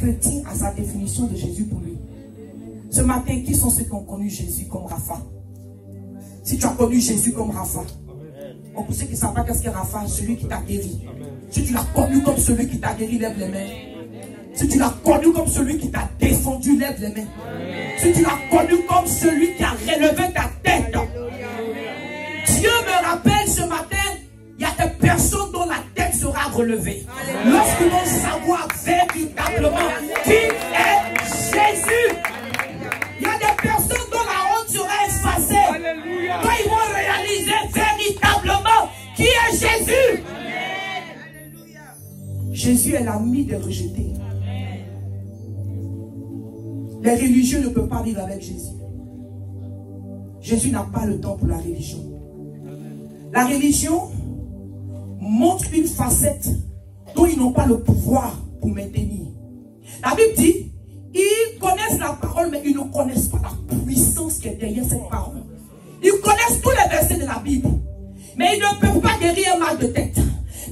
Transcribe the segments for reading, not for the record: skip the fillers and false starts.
chrétien a sa définition de Jésus pour lui. Ce matin, qui sont ceux qui ont connu Jésus comme Rapha? Si tu as connu Jésus comme Rapha, on pour ceux qui ne savent pas qu'est-ce qu'est Rapha, celui qui t'a guéri. Si tu l'as connu comme celui qui t'a guéri, lève les mains. Si tu l'as connu comme celui qui t'a défendu, lève les mains. Si tu l'as connu comme celui qui a relevé ta tête. Dieu me rappelle ce matin, il y a des personnes dont la tête sera relevée. Lorsqu'ils vont savoir véritablement qui est Jésus. Il y a des personnes dont la honte sera effacée. Quand ils vont réaliser véritablement qui est Jésus. Jésus est l'ami des rejetés. Les religieux ne peuvent pas vivre avec Jésus. Jésus n'a pas le temps pour la religion. La religion montre une facette dont ils n'ont pas le pouvoir pour maintenir. La Bible dit, ils connaissent la parole, mais ils ne connaissent pas la puissance qui est derrière cette parole. Ils connaissent tous les versets de la Bible, mais ils ne peuvent pas guérir un mal de tête.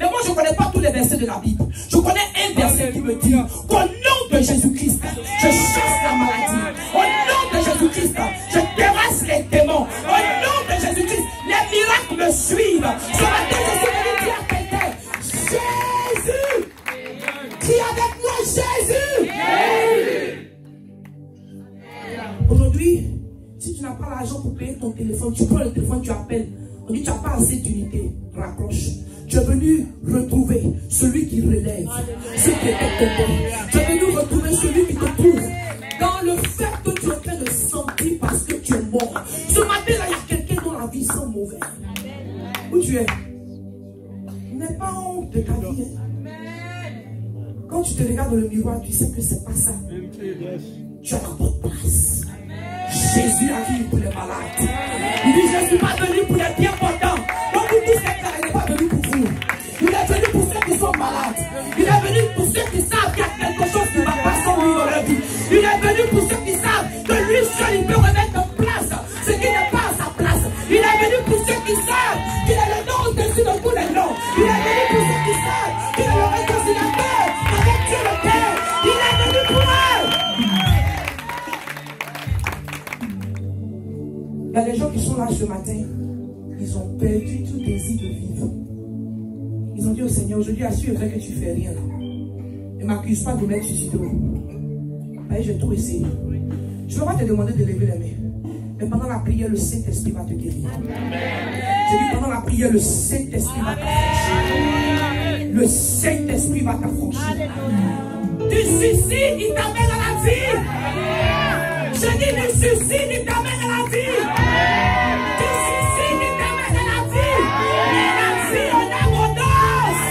Mais moi, je ne connais pas tous les versets de la Bible. Je connais un verset qui me dit qu'au nom de Jésus-Christ, je chasse la maladie. Au nom de Jésus-Christ, je terrasse les démons. Au nom de Jésus-Christ, les miracles me suivent. Ce matin, je suis venu dire à quelqu'un, Jésus, qui est avec moi, Jésus. Aujourd'hui, si tu n'as pas l'argent pour payer ton téléphone, tu prends le téléphone, tu appelles. On dit, tu n'as pas assez d'unité, raccroche. Tu es venu retrouver celui qui relève, celui qui était tombé. Tu es venu retrouver celui qui te trouve dans le fait que tu es en train de sentir parce que tu es mort. Ce matin-là, il y a quelqu'un dont la vie sent mauvais. Où tu es? N'aie pas honte de ta vie. Quand tu te regardes dans le miroir, tu sais que c'est pas ça. Tu as la bonne place. Jésus arrive pour les malades. Il dit, je ne suis pas venu pour les bien portants. Donc vous tous, il n'est pas venu pour vous. Il est venu pour ceux qui sont malades. Il est venu pour ceux qui savent qu'il y a quelque chose qui ne va pas sans lui dans leur vie. Il est venu pour ceux qui savent que lui seul, il peut remettre en place ce qui n'est pas à sa place. Il est venu pour ceux qui savent qu'il est le nom au-dessus de tous les noms. Il est venu pour ceux qui savent qu'il est le réconciliateur avec Dieu le Père. Il est venu pour eux. Il y a des gens qui sont là ce matin, ils ont perdu tout désir de vivre. Ils ont dit au Seigneur, aujourd'hui, assure vrai que tu fais rien. Ne m'accuse pas de mettre suicido. Allez, j'ai tout essayé. Je ne vais pas te demander de lever les mains. Mais pendant la prière, le Saint-Esprit va te guérir. Je dis, pendant la prière, le Saint-Esprit va t'affranchir. Le Saint-Esprit va t'affranchir. Du suicide, il t'amène à la vie. Je dis, du suicide, il t'amène à la vie. Du suicide, il t'amène à la vie. Et la vie en abondance.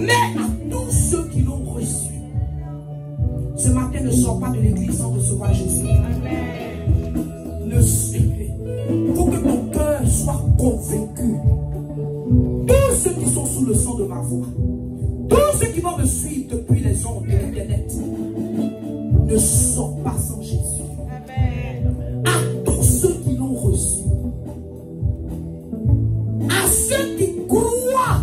Mais à tous ceux qui l'ont reçu, ce matin, ne sors pas de l'église sans recevoir Jésus. Il faut que ton cœur soit convaincu. Tous ceux qui sont sous le sang de ma voix, tous ceux qui vont me suivre depuis les ondes de l'internet, ne sont pas sans Jésus. À tous ceux qui l'ont reçu, à ceux qui croient,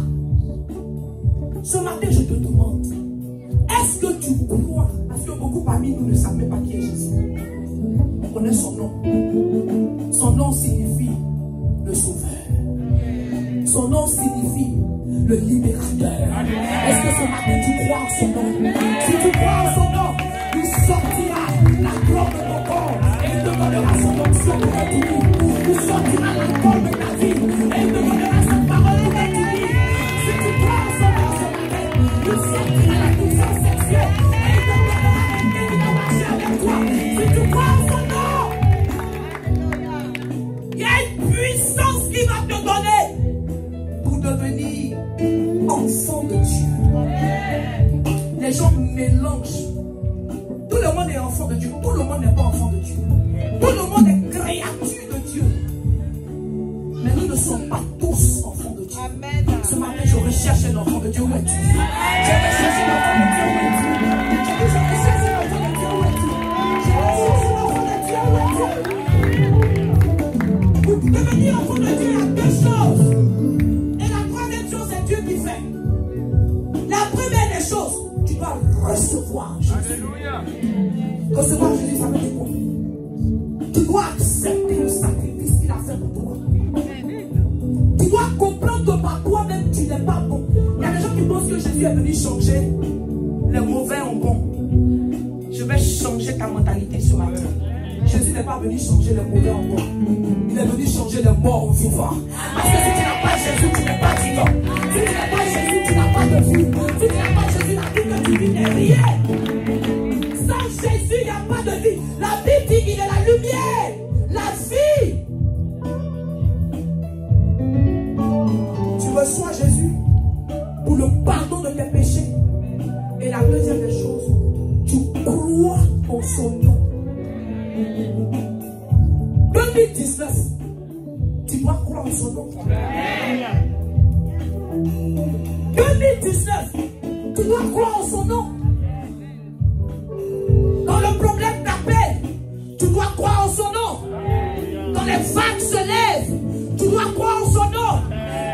ce matin je te demande, est-ce que tu crois? Parce que beaucoup parmi nous ne savent même pas qui est Jésus. On connaît son nom. Son nom signifie le sauveur. Son nom signifie le libérateur. Est-ce que ce matin tu crois en son nom? Si tu crois en son nom, il sortira la gloire de ton corps et il te donnera son onction pour t'unir. Il sortira la gloire de ta vie et il te donnera sa parole pour t'unir. Si tu crois en son nom ce matin, il sortira la puissance sexuelle et il te donnera quelqu'un qui va marcher avec toi. Si tu crois en son nom, il y a une puissance qui va te donner pour devenir enfant de Dieu. Les gens mélangent. Tout le monde est enfant de Dieu. Tout le monde n'est pas enfant de Dieu. Tout le monde est créature de Dieu. Mais nous ne sommes pas tous enfants de Dieu. Ce matin, je recherche un enfant de Dieu. Où es-tu? Je recherche un enfant de Dieu. Où es-tu? Je recherche un enfant de Dieu. Où es-tu? Je recherche un enfant de Dieu. Où es-tu? Pour devenir enfant de Dieu, il y a deux choses. Jésus. Recevoir Jésus, ça veut dire quoi? Tu dois accepter le sacrifice qu'il a fait pour toi. Tu dois comprendre que par toi-même, tu n'es pas bon. Il y a des gens qui pensent que Jésus est venu changer les mauvais en bons. Je vais changer ta mentalité ce matin. Jésus n'est pas venu changer les mauvais en bons. Il est venu changer les morts en vivants. Parce que si tu n'as pas Jésus, tu n'es pas vivant. Si tu n'as pas Jésus, tu n'as pas de vie. Si tu n'as pas Jésus, la vie que tu vis n'est rien. Sans Jésus, il n'y a pas de vie. La Bible dit qu'il est la lumière, la vie. Tu reçois Jésus pour le pardon de tes péchés. Et la deuxième des choses, tu crois en son nom. 2019, tu dois croire en son nom. 2019, tu dois croire en son nom. Quand le problème t'appelle, tu dois croire en son nom. Quand les vagues se lèvent, tu dois croire en son nom.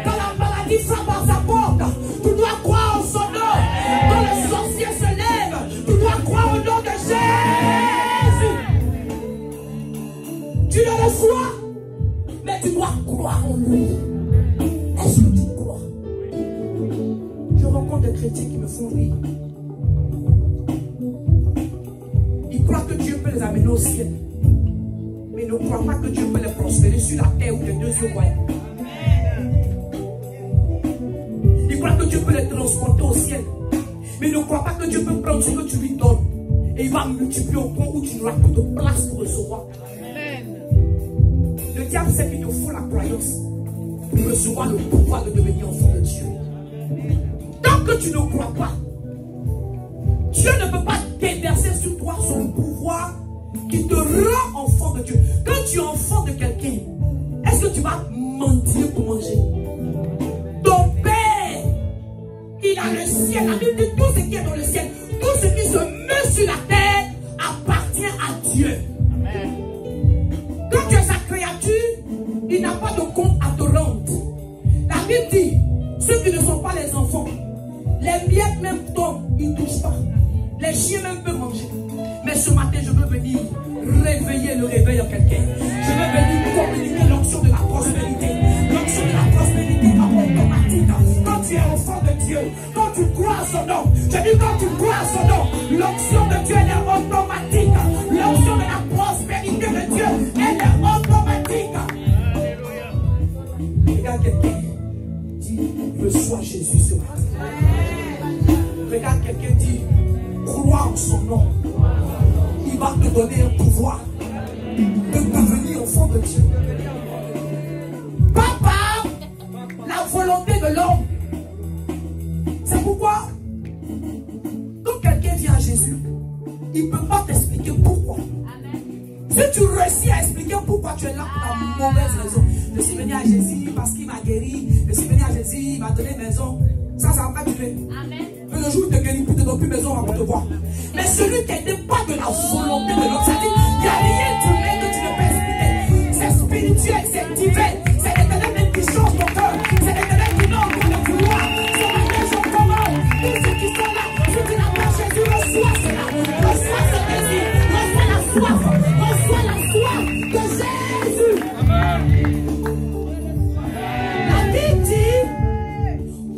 Quand la maladie frappe à sa porte, tu dois croire en son nom. Quand le sorcier se lève, tu dois croire au nom de Jésus. Tu le reçois, mais tu dois croire en lui. Est-ce que tu crois? Je rencontre des chrétiens qui me font rire. Ils croient que Dieu peut les amener au ciel, mais ils ne croient pas que Dieu peut les prospérer sur la terre ou les deux yeux voyants. Ils croient que Dieu peut les transporter au ciel, mais ils ne croient pas que Dieu peut prendre ce que tu lui donnes et il va multiplier au point où tu n'auras plus de place pour recevoir. Le diable sait qu'il te faut la croyance pour recevoir le pouvoir de devenir enfant de Dieu. Tant que tu ne crois pas, Dieu ne peut pas déverser sur toi son pouvoir qui te rend enfant de Dieu. Quand tu es enfant de quelqu'un, est-ce que tu vas mentir pour manger? Ton Père, il a le ciel. La Bible dit tout ce qui est dans le ciel, tout ce qui se met sur la terre appartient à Dieu. Quand tu es sa créature, il n'a pas de compte à te rendre. La Bible dit, ceux qui ne sont pas les enfants, les miettes même tombent, ils ne touchent pas. Les chiens même peuvent manger. Mais ce matin, je veux venir réveiller le réveil en quelqu'un. Je veux venir communiquer l'onction de la prospérité. L'onction de la prospérité automatique. Quand tu es enfant de Dieu, quand tu crois à son nom, je dis quand tu crois à son nom, l'onction de Dieu elle est automatique. L'onction de la prospérité de Dieu elle est automatique. Regarde quelqu'un, dis reçois Jésus ce matin. Regarde quelqu'un, dit crois en son nom. Il va te donner un pouvoir de devenir enfant de Dieu. Pas par la volonté de l'homme. C'est pourquoi quand quelqu'un vient à Jésus, il ne peut pas t'expliquer pourquoi. Si tu réussis à expliquer pourquoi tu es là pour la mauvaise raison, je suis venu à Jésus parce qu'il m'a guéri, je suis venu à Jésus, il m'a donné maison, ça ne va pas durer. Mais le jour où tu te guéris, tu ne te donnes plus maison, on va te voir. Mais celui qui n'est pas de la volonté de l'homme, c'est-à-dire, il n'y a rien d'humain que tu ne peux expliquer. C'est spirituel, c'est divin, c'est l'éternel même qui change ton cœur, c'est l'éternel qui n'a encore de vouloir. C'est ma maison commande. Tous ceux qui sont là, si tu n'as pas Jésus, reçois cela, reçois ce désir, reçois la soif de Jésus. La Bible dit,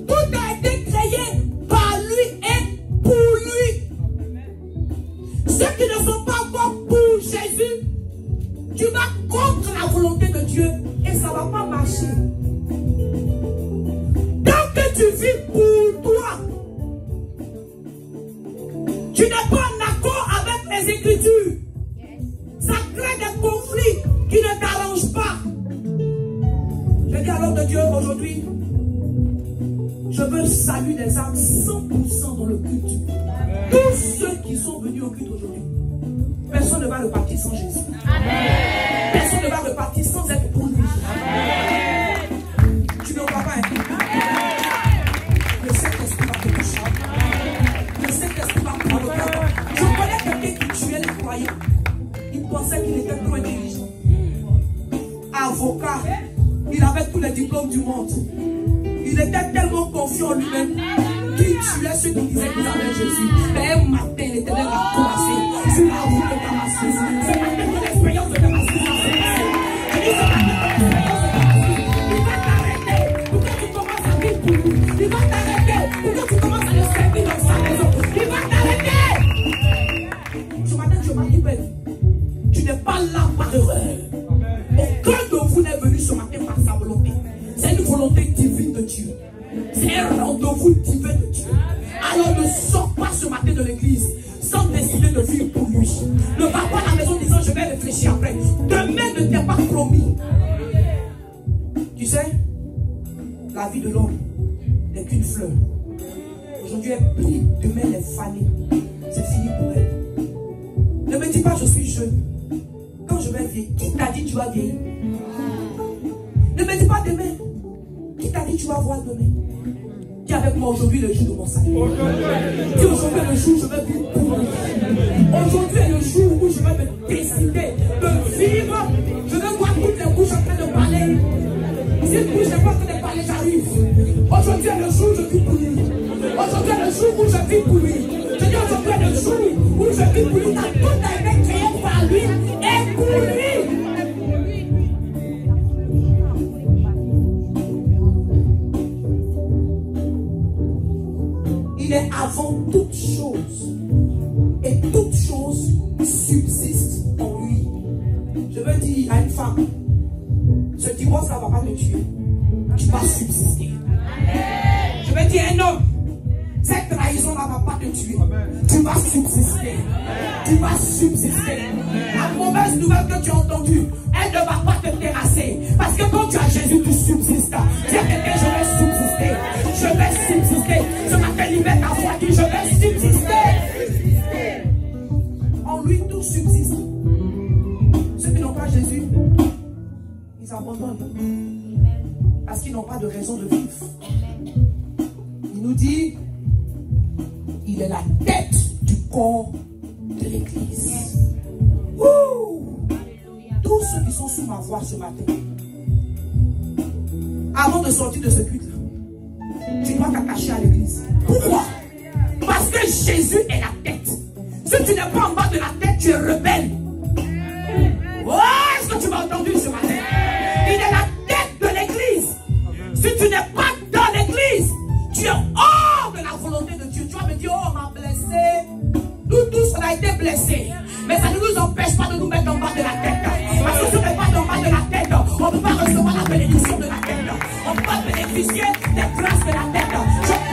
tout a été créé par lui et pour lui. Ceux qui ne sont pas encore pour Jésus, tu vas contre la volonté de Dieu et ça ne va pas marcher. Tant que tu vis pour toi, tu n'es pas en accord avec les Écritures. Ça crée des conflits qui ne t'arrangent pas. Je dis à l'homme de Dieu aujourd'hui, je veux saluer les âmes 100% dans le culte. Tous ceux qui sont venus au culte aujourd'hui, personne ne va repartir sans Jésus. Personne ne va repartir sans être pour lui. Tu ne crois pas, hein? Le Saint-Esprit va te toucher. Le Saint-Esprit va te toucher. Je connais quelqu'un qui tuait les croyants. Il pensait qu'il était trop intelligent. Avocat, il avait tous les diplômes du monde. Il était tellement confiant en lui-même qui tuait ceux qui disaient qu'ils avaient Jésus. Mais un matin, l'Éternel va commencer sur la route de Damascus. Ce matin, ton expérience de Damascus va se passer. Je dis ce matin, ton expérience de Damascus, il va t'arrêter pour que tu commences à vivre pour lui. Il va t'arrêter pour que tu commences à le servir dans sa maison. Il va t'arrêter. Ce matin, je m'appelle. Tu n'es pas là par erreur. Aucun de vous n'est venu ce matin par sa volonté. C'est une volonté divine de Dieu. C'est un rendez-vous divin de Dieu. Alors ne sors pas ce matin de l'église sans décider de vivre pour lui. Ne va pas à la maison en disant je vais réfléchir après. Demain ne t'est pas promis. Tu sais, la vie de l'homme n'est qu'une fleur. Aujourd'hui elle brille, demain elle est fanée. C'est fini pour elle. Ne me dis pas je suis jeune. Quand je vais vieillir, qui t'a dit tu vas vieillir? Ne me dis pas demain. Qui t'a dit tu vas voir demain? Dis avec moi aujourd'hui le jour de mon salut. Dis aujourd'hui le jour où je vais vivre pour lui. Aujourd'hui est le jour où je vais me décider de vivre. Je veux voir toutes les bouches en train de parler. Si une bouche n'est pas en train de parler, j'arrive. Aujourd'hui est le jour où je vis pour lui. Aujourd'hui est le jour où je vis pour lui. Je dis aujourd'hui est le jour où je vis pour lui. Tout a été créé par lui et pour lui. Il est avant toute chose. Et toute chose subsiste en lui. Je veux dire à une femme, ce divorce là ne va pas te tuer. Tu vas subsister. Je veux dire à un homme, cette trahison là ne va pas te tuer. Tu vas subsister. Tu vas subsister. La mauvaise nouvelle que tu as entendue, elle ne va pas te terrasser. Parce que quand tu as Jésus, tu subsistes. Dis à quelqu'un, je vais subsister. Je vais subsister. Ce matin, libère ta foi, dis je vais subsister. En lui, tout subsiste. Ceux qui n'ont pas Jésus, ils abandonnent. Parce qu'ils n'ont pas de raison de vivre. Il nous dit, il est la tête du corps de l'église. Tous ceux qui sont sous ma voix ce matin, avant de sortir de ce culte, tu dois t'attacher à l'église. Pourquoi? Parce que Jésus est la tête. Si tu n'es pas en bas de la tête, tu es rebelle. Oh, est-ce que tu m'as entendu ce matin? Il est la tête de l'église. Si tu n'es pas dans l'église, tu es hors de la volonté de Dieu. Tu vas me dire, oh, on m'a blessé. Nous tous, on a été blessés. Mais ça ne nous empêche pas de nous mettre en bas de la tête. Parce que si on n'est pas en bas de la tête, on ne peut pas recevoir la bénédiction de la tête. On ne peut pas bénéficier des grâces de la tête.